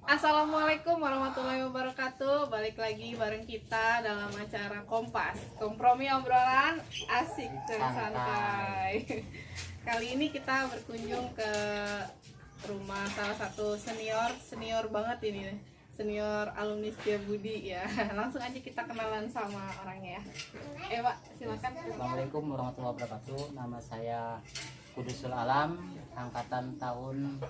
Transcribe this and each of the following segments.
Assalamualaikum warahmatullahi wabarakatuh. Balik lagi bareng kita dalam acara Kompas, kompromi obrolan asik dan santai. Kali ini kita berkunjung ke rumah salah satu senior banget ini, senior alumni Setiabudi ya. Langsung aja kita kenalan sama orangnya ya. Pak, silakan. Assalamualaikum warahmatullahi wabarakatuh. Nama saya Kudusul Alam, angkatan tahun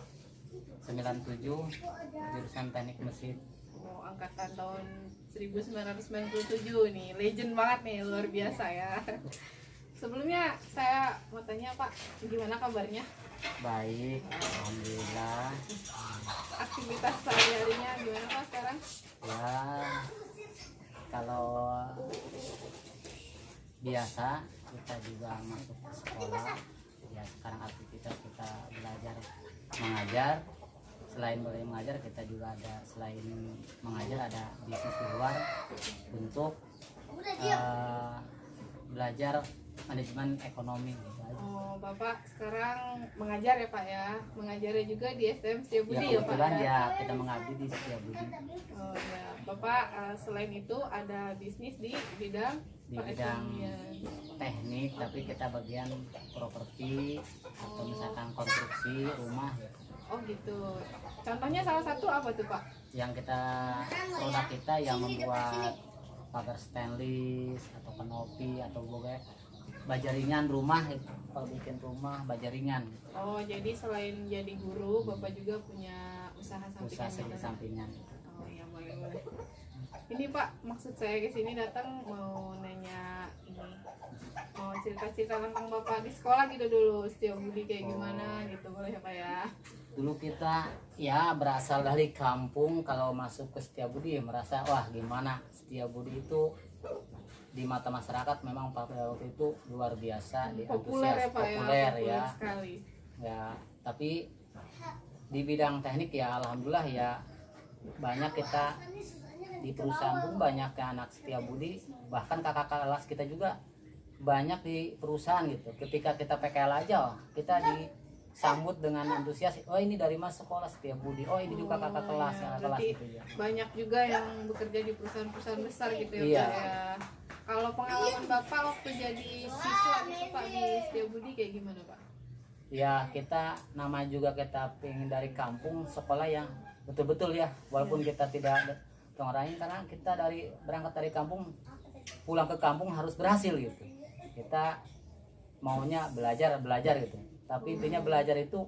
97, jurusan Teknik Mesin. Oh, angkatan tahun 1997 nih, legend banget nih, luar biasa ya. Sebelumnya saya mau tanya Pak, gimana kabarnya? Baik, alhamdulillah. Aktivitas sehari-harinya gimana Pak sekarang? Ya, kalau biasa kita juga masuk ke sekolah. Ya, sekarang aktivitas kita belajar mengajar. Selain boleh mengajar, kita juga ada, selain mengajar ada bisnis di luar untuk belajar manajemen ekonomi gitu aja. Oh, Bapak sekarang mengajar ya Pak ya? Mengajarnya juga di STM Setiabudi Ya, ya Pak? kebetulan ya kita mengabdi di Setiabudi. Oh ya, Bapak selain itu ada bisnis di bidang perekonomian. Teknik, tapi kita bagian properti atau misalkan konstruksi rumah. Oh gitu. Contohnya salah satu apa tuh Pak? Yang produk kita yang membuat pagar stainless atau kanopi atau baja ringan rumah. Kalau bikin rumah baja ringan. Oh, jadi selain jadi guru, Bapak juga punya usaha sampingan. Sampingan. Oh iya, boleh. Ini Pak, maksud saya ke sini datang mau nanya ini. Mau cerita-cerita tentang Bapak di sekolah gitu dulu, Setiabudi kayak gimana gitu, boleh ya Pak ya? Dulu kita ya berasal dari kampung, kalau masuk ke Setiabudi ya merasa wah gimana, Setiabudi itu di mata masyarakat memang pada waktu itu luar biasa, Populer ya Pak, populer ya. Sekali. Ya, tapi di bidang teknik ya alhamdulillah ya banyak kita di perusahaan pun banyak ya anak Setiabudi, bahkan kakak kelas kita juga banyak di perusahaan gitu. Ketika kita PKL aja kita disambut dengan antusias, oh ini dari mas sekolah Setiabudi, oh ini juga kakak kelas ya, kelas gitu ya. Banyak juga yang bekerja di perusahaan-perusahaan besar gitu ya iya. Pak ya. Kalau pengalaman Bapak waktu jadi siswa gitu Pak di Setiabudi kayak gimana Pak? Ya kita nama juga kita pengen dari kampung, sekolah yang betul-betul ya, walaupun kita tidak ngerasain, karena kita berangkat dari kampung pulang ke kampung harus berhasil gitu. Kita maunya belajar gitu, tapi intinya belajar itu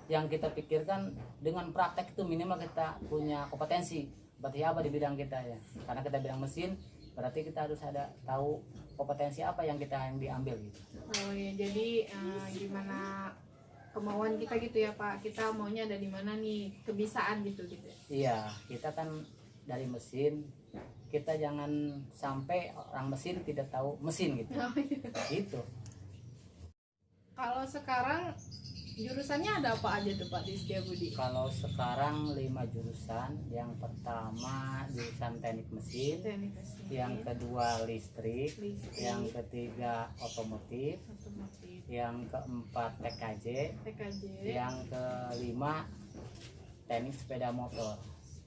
yang kita pikirkan dengan praktek itu minimal kita punya kompetensi berarti apa di bidang kita ya, karena kita bidang mesin berarti kita harus ada tahu kompetensi apa yang diambil gitu. Oh ya, jadi gimana kemauan kita gitu ya Pak, kita maunya ada di mana nih, kebisaan gitu. Iya, kita kan dari mesin, kita jangan sampai orang mesin tidak tahu mesin gitu. Oh, iya. Gitu. Kalau sekarang jurusannya ada apa aja tuh Pak di Setiabudi? Kalau sekarang 5 jurusan. Yang pertama jurusan teknik mesin, yang kedua listrik, yang ketiga otomotif, yang keempat TKJ, yang kelima teknik sepeda motor.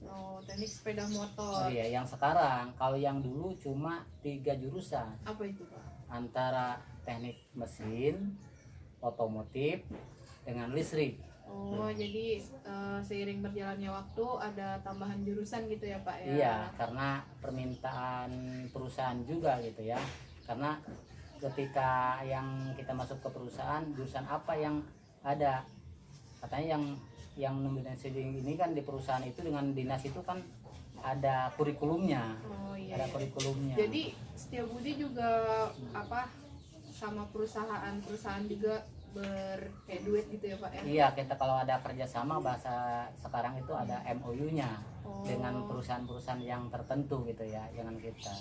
Oh, teknik sepeda motor. Oh iya, yang sekarang, kalau yang dulu cuma 3 jurusan. Apa itu Pak? Antara teknik mesin, otomotif, dengan listrik. Oh, jadi seiring berjalannya waktu ada tambahan jurusan gitu ya Pak ya? Iya, karena permintaan perusahaan juga gitu ya. Karena ketika yang kita masuk ke perusahaan, jurusan apa yang ada, katanya yang nominasi ini kan di perusahaan itu dengan dinas itu kan ada kurikulumnya. Oh iya. Ada kurikulumnya. Jadi Setiabudi juga apa sama perusahaan juga berduet gitu ya Pak ya? Iya, kita kalau ada kerjasama bahasa sekarang itu ada MOU-nya dengan perusahaan-perusahaan yang tertentu gitu ya, dengan kita.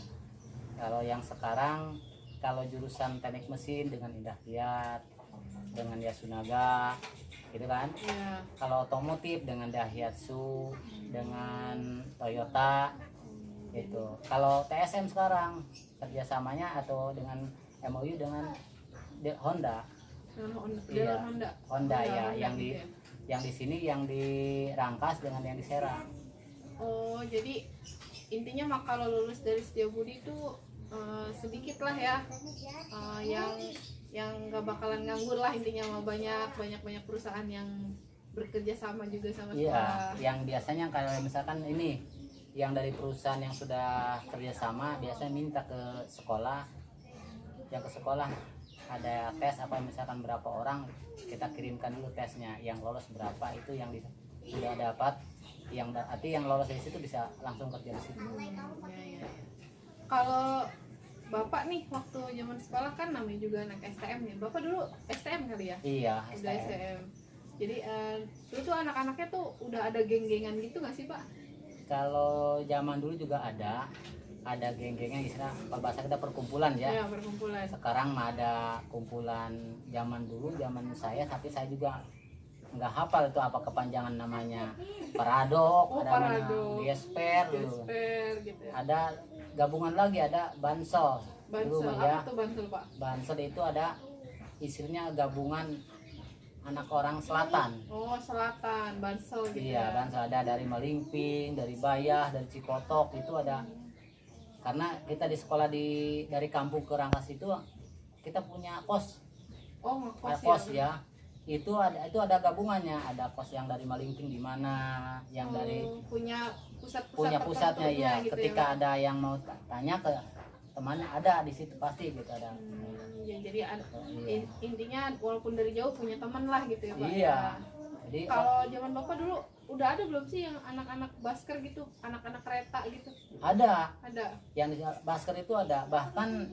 Kalau yang sekarang, kalau jurusan teknik mesin dengan Indah Kiat, dengan Yasunaga, gitu kan? Iya. Kalau otomotif dengan Daihatsu, dengan Toyota, gitu. Kalau TSM sekarang kerjasamanya atau dengan MOU dengan Honda. Iya. Dalam Honda. Honda ya, yang gitu di ya. yang di sini yang di Rangkas dengan yang di Serang. Oh, jadi intinya mah kalau lulus dari Setiabudi itu sedikit lah ya yang nggak bakalan nganggur lah, intinya mah banyak perusahaan yang bekerja sama juga sama Iya, sekolah. yang biasanya kalau misalkan ini yang dari perusahaan yang sudah kerjasama biasanya minta ke sekolah, yang ke sekolah ada tes apa misalkan berapa orang kita kirimkan dulu tesnya, yang lolos berapa itu yang sudah dapat, yang berarti yang lolos dari situ bisa langsung kerja di situ. Ya. Kalau Bapak nih waktu zaman sekolah kan namanya juga anak STM nih. Bapak dulu STM kali ya? Iya, Udah STM. STM. Jadi dulu tuh anak-anaknya tuh udah ada geng-gengan gitu nggak sih Pak? Kalau zaman dulu juga ada geng-gengnya, istilah kalau bahasa kita perkumpulan ya. Ya, perkumpulan. Sekarang mah ada kumpulan, zaman dulu zaman saya tapi saya juga nggak hafal itu apa kepanjangan namanya, Paradok, Oh, ada namanya Paradok. Gesper, Gesper gitu ya. ada gabungan lagi ada Bansol. Bansel, Dulu mah apa ya, tuh Bansel Pak? Bansol itu ada istilahnya gabungan anak orang selatan. Oh, Selatan, Bansel gitu Iya, ya. Bansol ada dari Malingping, dari Bayah, dari Cikotok itu ada. Karena kita di sekolah dari kampung ke Rangkas itu kita punya kos. Oh, Ada ngekos kos ya. ya. Itu ada gabungannya, ada kos yang dari Malingping di mana, yang dari punya pusat-pusat punya pusatnya tertentunya ya. gitu Ketika ya. ada yang mau tanya ke temannya, ada di situ pasti gitu ada. Ya, jadi Iya. intinya walaupun dari jauh punya teman lah gitu ya Pak. Iya. Ya. Jadi Kalau zaman Bapak dulu udah ada belum sih yang anak-anak basker gitu, anak-anak kereta gitu? ada Ada. yang di Basker itu ada, bahkan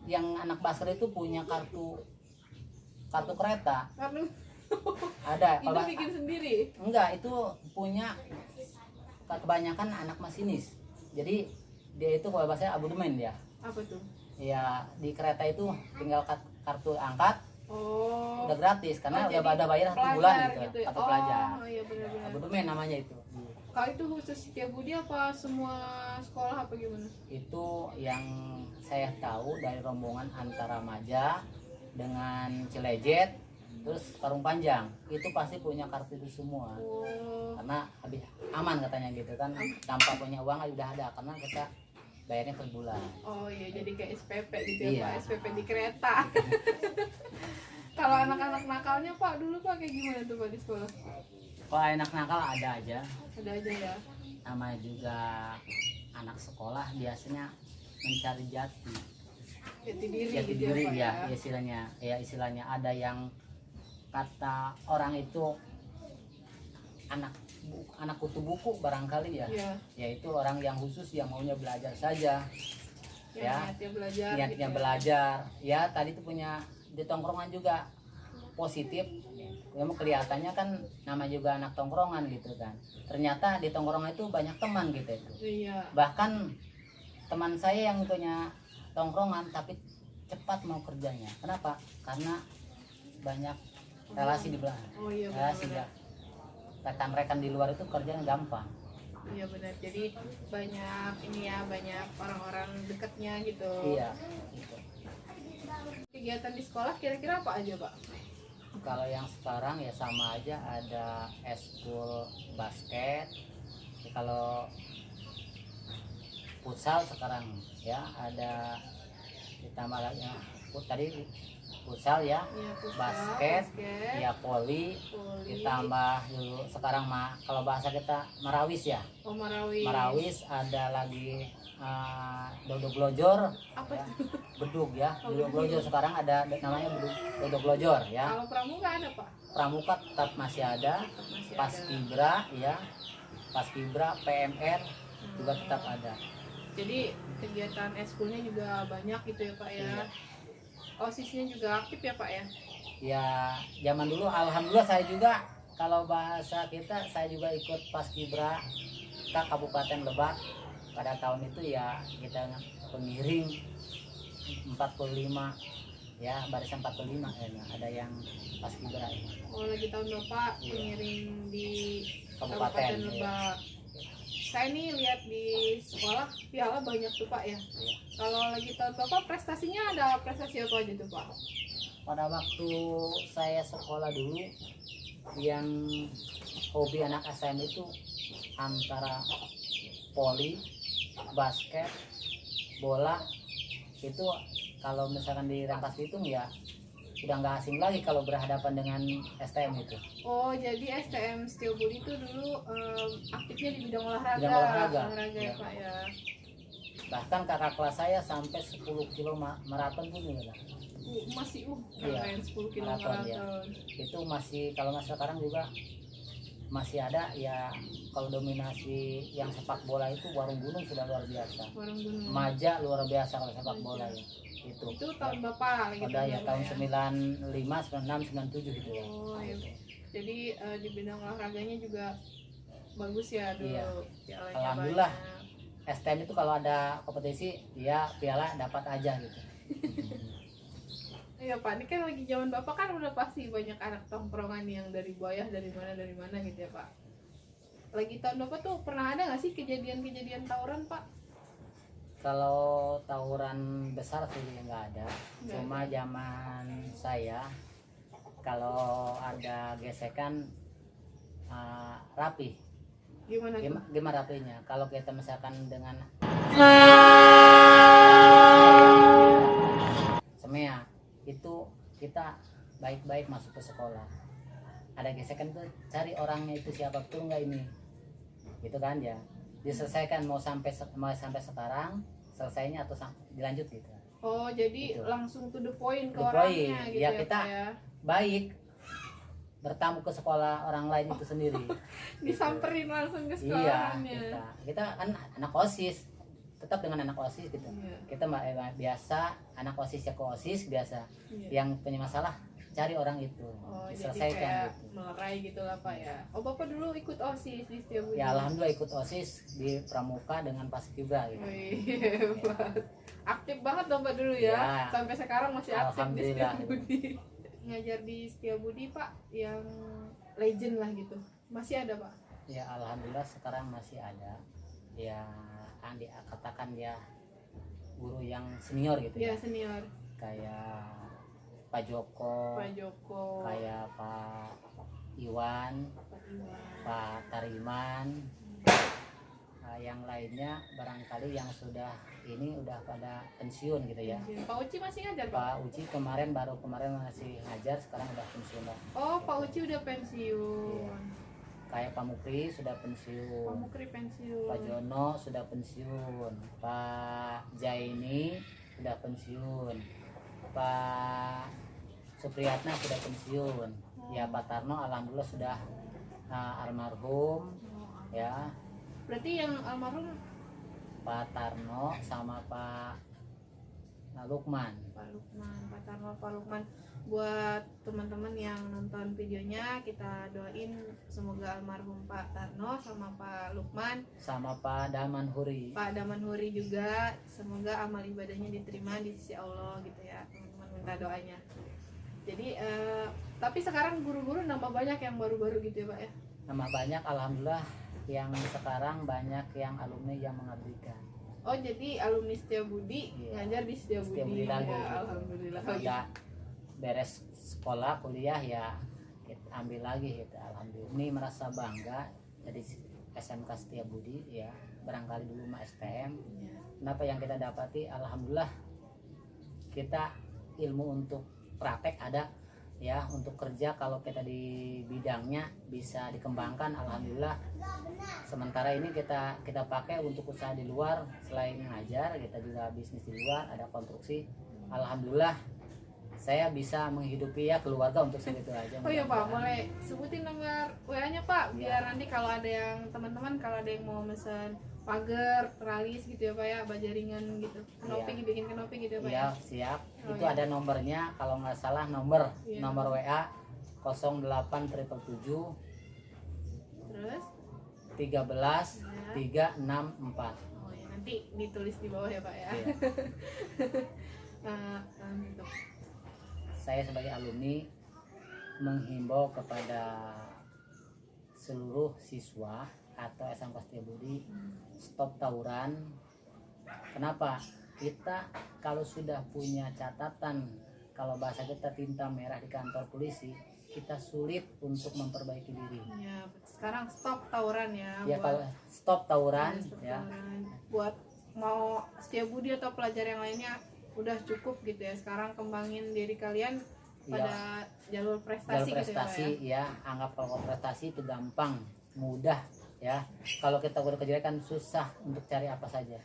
yang anak Basker itu punya kartu kereta. Karena Ada itu kalau bikin sendiri. enggak, itu punya kebanyakan anak masinis. Jadi dia itu kalau bahasa abodemen ya. Apa tuh? Ya di kereta itu tinggal kartu angkat Oh. udah gratis karena Oh, udah jadi pada bayar 1 pelajar bulan gitu, ya? kartu pelajar. Oh iya benar-benar. Abodemen namanya itu. Kalau itu khusus Setiabudi apa semua sekolah apa gimana? Itu yang saya tahu dari rombongan antara Maja dengan Cilejet terus Parung Panjang itu pasti punya kartu itu semua. Oh. Karena habis aman katanya gitu kan, tanpa punya uang udah ada karena kita bayarnya per bulan. Oh iya, jadi kayak SPP gitu ya Iya. Pak, SPP di kereta. Kalau anak-anak nakalnya Pak dulu Pak kayak gimana tuh Pak di sekolah? Kalau anak nakal ada aja, Ada aja ya. namanya juga anak sekolah biasanya mencari jati Jati diri diri Pak ya, istilahnya ada yang kata orang itu anak kutu buku barangkali ya. Iya. Yaitu orang yang khusus yang maunya belajar saja Yang ya, niatnya belajar. niatnya gitu ya. belajar ya. Tadi tuh punya di tongkrongan juga positif ya, kelihatannya kan nama juga anak tongkrongan gitu kan, ternyata di tongkrongan itu banyak teman gitu itu. Iya. Bahkan teman saya yang punya tongkrongan tapi cepat mau kerjanya, kenapa? Karena banyak relasi di belakang. Oh iya Relasi benar. ya, rekan-rekan di luar itu kerjanya gampang. Iya benar. Jadi banyak ini ya, banyak orang-orang dekatnya gitu. Iya gitu. Kegiatan di sekolah kira-kira apa aja Pak? Kalau yang sekarang ya sama aja, ada eskul basket ya, kalau futsal sekarang ya ada, ditambah lagi tadi futsal ya, Iya, futsal, basket ya, voli, voli. ditambah dulu sekarang mah kalau bahasa kita marawis ya, Oh, marawis. marawis ada lagi dodok blojor Apa ya, tuh? bedug ya, Oh, bedug bedug. blojor sekarang ada namanya dodok blojor ya. Kalau pramuka ada Pak? Pramuka tetap masih ada, Masih ada. Paskibra ya, Paskibra, PMR juga tetap ada. Jadi kegiatan eskulnya juga banyak gitu ya Pak ya. Iya. OSISnya juga aktif ya Pak ya. Ya zaman dulu alhamdulillah saya juga, kalau bahasa kita saya juga ikut Paskibra ke Kabupaten Lebak pada tahun itu ya, kita pengiring 45 ya, barisan 45 ya, ada yang Paskibra ya. Oh lagi tahun Bapak Iya. pengiring di Kabupaten, Kabupaten iya. Lebak. Saya nih lihat di sekolah piala banyak tuh Pak ya. Iya. Kalau lagi tahun Bapak prestasinya ada prestasi apa aja tuh Pak? pada waktu saya sekolah dulu, yang hobi anak SM itu antara voli, basket, bola. Itu kalau misalkan di Rangkas Bitung ya udah nggak asing lagi kalau berhadapan dengan STM itu. Oh, jadi STM Setiobudi itu dulu aktifnya di bidang olahraga. Bidang olahraga, ya ya. Pak ya. Bahkan kakak kelas saya sampai 10 kilo maraton pun ya. Masih Iya, keren 10 kilo maraton, maraton. ya. Itu masih, kalau nggak sekarang juga masih ada ya. Kalau dominasi yang sepak bola itu Warung Gunung sudah luar biasa. Warung Gunung. Maja luar biasa kalau sepak bola ya. Itu tahun Bapak gitu. Udah ya tahun 95, 96, 97 gitu ya. Oh, iya. Jadi di bidang olahraganya juga bagus ya dulu. Iya. Pialanya Alhamdulillah. banyak. STM itu kalau ada kompetisi ya piala dapat aja gitu. Iya Pak, ini kan lagi zaman Bapak kan udah pasti banyak anak tongkrongan yang dari Buayah dari mana gitu ya Pak. Lagi tahun Bapak tuh pernah ada nggak sih kejadian-kejadian tawuran Pak? Kalau tawuran besar sih nggak ada. Nggak Cuma zaman saya kalau ada gesekan rapi. Gimana tuh? Gimana rapinya? Kalau kita misalkan dengan semea itu kita baik-baik masuk ke sekolah. Ada gesekan tuh cari orangnya itu siapa tuh nggak ini, gitu kan ya. Diselesaikan mau sampai sekarang selesainya atau dilanjut gitu. Oh, jadi Gitu. langsung to the point ke To the orangnya point. gitu Ya, ya kita Pak ya. Baik bertamu ke sekolah orang lain itu sendiri. Disamperin langsung ke Iya, sekolahannya. kita kan anak OSIS, tetap dengan anak OSIS gitu. Iya. Kita biasa anak OSIS ya ke OSIS biasa. Iya. Yang punya masalah cari orang itu, Oh, jadi diselesaikan kayak gitu. melerai gitu lah Pak ya. Oh, Bapak dulu ikut OSIS di Setiabudi. Ya alhamdulillah ikut OSIS di Pramuka dengan Paskibra gitu. Wih, hebat. Aktif banget dong Pak dulu ya. Ya. Sampai sekarang masih aktif di Alhamdulillah. Setiabudi. Ngajar di Setiabudi Pak yang legend lah gitu. Masih ada Pak? Ya alhamdulillah sekarang masih ada. Ya Andi katakan ya guru yang senior gitu Ya ya. senior. Kayak Pak Joko, Pak Joko, kayak Pak Iwan, Pak Iwan. Pak Tariman, yang lainnya barangkali yang sudah ini udah pada pensiun gitu ya. Pak Uci masih ngajar Pak? Pak Uci kemarin masih ngajar, sekarang udah pensiun Pak. Oh, Pak Uci udah pensiun. Kayak Pak Mukri sudah Pak pensiun, Mukri pensiun. Pak Jono sudah pensiun, Pak Jaini sudah pensiun, Pak Supriyatna sudah pensiun. Ya Pak Tarno alhamdulillah sudah almarhum ya. Berarti yang almarhum Pak Tarno sama Pak Lukman. Pak Lukman, Pak Tarno, Pak Lukman. Buat teman-teman yang nonton videonya, kita doain semoga almarhum Pak Tarno sama Pak Lukman, Sama Pak Daman Huri. Pak Daman Huri juga, semoga amal ibadahnya diterima di sisi Allah gitu ya, teman-teman minta doanya. Jadi tapi sekarang guru-guru nambah banyak yang baru-baru gitu ya Pak ya. Nama banyak alhamdulillah, yang sekarang banyak yang alumni yang mengabdikan. Oh, jadi alumni Setiabudi Iya. ngajar di Setiabudi. Setiabudi lagi, Ya, gitu. alhamdulillah. Ya beres sekolah kuliah ya kita ambil lagi gitu. Alhamdulillah ini merasa bangga jadi SMK Setiabudi ya. Barangkali dulu mah STM. Iya. Kenapa yang kita dapati alhamdulillah kita ilmu untuk praktek ada ya, untuk kerja kalau kita di bidangnya bisa dikembangkan alhamdulillah. Sementara ini kita pakai untuk usaha di luar, selain ngajar kita juga bisnis di luar, ada konstruksi. Alhamdulillah saya bisa menghidupi ya keluarga untuk segitu aja. Oh iya Pak, boleh sebutin nomor WA-nya Pak, biar nanti kalau ada yang teman-teman kalau ada yang mau mesen pagar, teralis gitu ya Pak ya, bajaringan gitu, kenopi, bikin kenopi gitu ya Pak ya. Iya siap. Oh, Itu iya. ada nomornya kalau nggak salah nomor Iya. WA 08777 Terus 13 ya. 364. Oh ya, nanti ditulis di bawah ya Pak ya. Iya. Gitu. Saya sebagai alumni menghimbau kepada seluruh siswa atau SMK Setiabudi stop tawuran. Kenapa? Kita kalau sudah punya catatan kalau bahasa kita tinta merah di kantor polisi, kita sulit untuk memperbaiki diri. Ya, sekarang stop tawuran ya. Ya buat kalau stop tawuran stop ya. tawuran. Buat mau Setiabudi atau pelajar yang lainnya udah cukup gitu ya. Sekarang kembangin diri kalian pada jalur prestasi, Jalur prestasi gitu ya, Pak, ya, anggap kalau prestasi itu gampang, mudah ya. Kalau kita udah kejelekan susah untuk cari apa saja.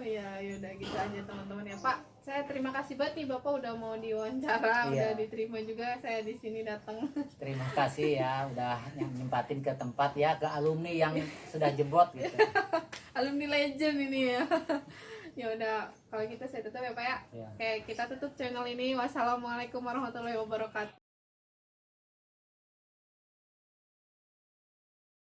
Oh iya, yaudah gitu aja teman-teman ya Pak. Saya terima kasih banget nih Bapak udah mau diwawancara, Iya. udah diterima juga saya di sini datang. Terima kasih ya udah nyempatin ke tempat ya, ke alumni yang sudah jebot gitu. Alumni legend ini ya. Ya udah, kalau gitu saya tutup ya Pak ya. Ya. Oke, kita tutup channel ini. Wassalamualaikum warahmatullahi wabarakatuh.